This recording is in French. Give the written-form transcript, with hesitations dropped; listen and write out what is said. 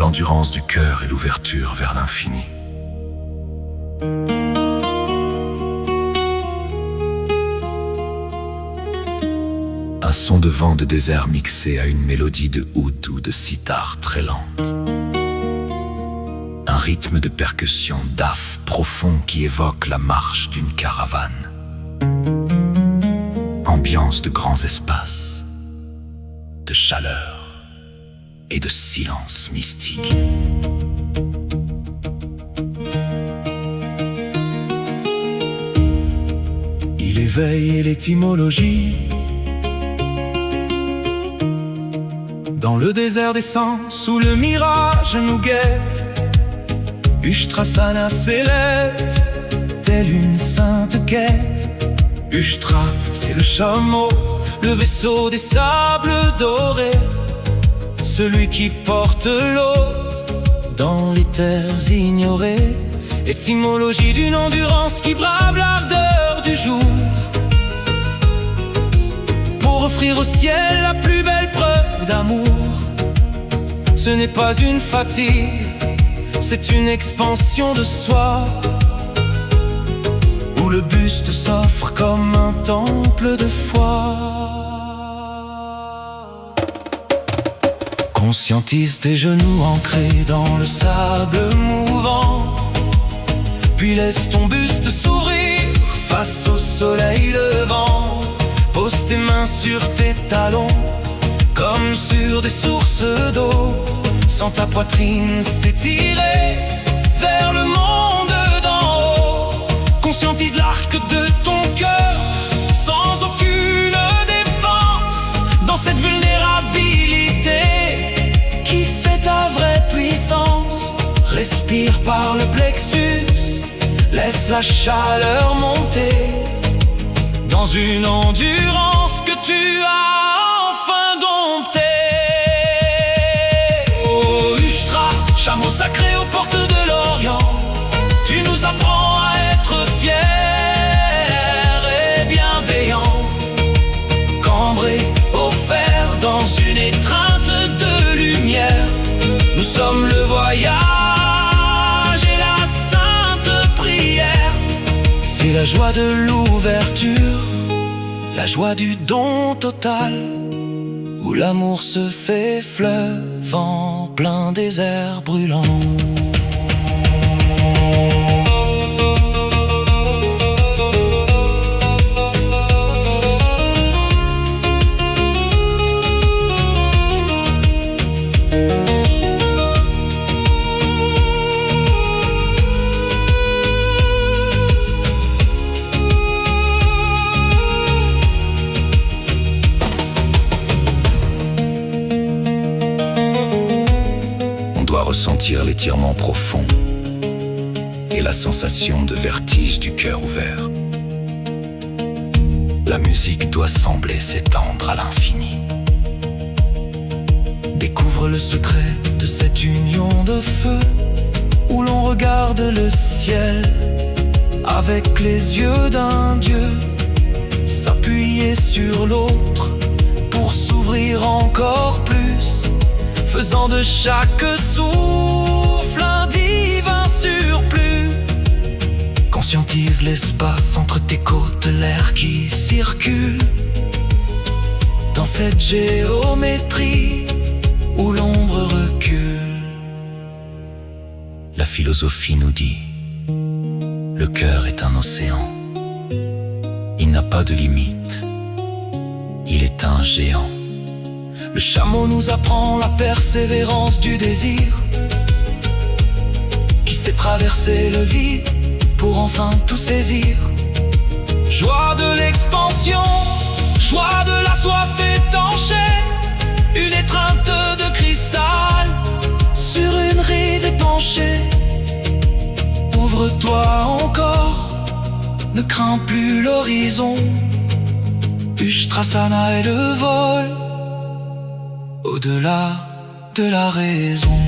l'endurance du cœur et l'ouverture vers l'infini. Un son de vent de désert mixé à une mélodie de oud ou de sitar très lente. Un rythme de percussion daf profond qui évoque la marche d'une caravane. Ambiance de grands espaces, de chaleur et de silence mystique. Il éveille l'étymologie. Dans le désert des sens où le mirage nous guette, Ushtrasana s'élève, telle une sainte quête. Ushtra, c'est le chameau, le vaisseau des sables dorés, celui qui porte l'eau dans les terres ignorées. Étymologie d'une endurance qui brave l'ardeur du jour, pour offrir au ciel la plus belle preuve d'amour. Ce n'est pas une fatigue, c'est une expansion de soi, où le buste s'offre comme un temple de foi. Conscientise tes genoux ancrés dans le sable mouvant, puis laisse ton buste s'ouvrir face au soleil levant. Pose tes mains sur tes talons, comme sur des sources d'eau. Sens ta poitrine s'étirer vers le monde d'en haut. Conscientise l'arc de ton cœur, sans aucune défense, dans cette vulnérabilité qui fait ta vraie puissance. Respire par le plexus, laisse la chaleur monter dans une endurance que tu as enfin domptée. Oh Ushtra, chameau sacré aux portes de l'Orient, tu nous apprends à être fiers et bienveillants. Cambrés au fer dans une étreinte de lumière, nous sommes le voyage et la sainte prière. C'est la joie de l'ouverture, la joie du don total, où l'amour se fait fleuve en plein désert brûlant. Ressentir l'étirement profond et la sensation de vertige du cœur ouvert. La musique doit sembler s'étendre à l'infini. Découvre le secret de cette union de feu, où l'on regarde le ciel avec les yeux d'un Dieu, s'appuyer sur l'autre pour s'ouvrir encore plus, faisant de chaque souffle un divin surplus. Conscientise l'espace entre tes côtes, l'air qui circule dans cette géométrie où l'ombre recule. La philosophie nous dit: le cœur est un océan, il n'a pas de limite, il est un géant. Le chameau nous apprend la persévérance du désir, qui sait traverser le vide pour enfin tout saisir. Joie de l'expansion, joie de la soif étanchée, une étreinte de cristal sur une rive épanchée. Ouvre-toi encore, ne crains plus l'horizon. Ushtrasana est le vol au-delà de la raison.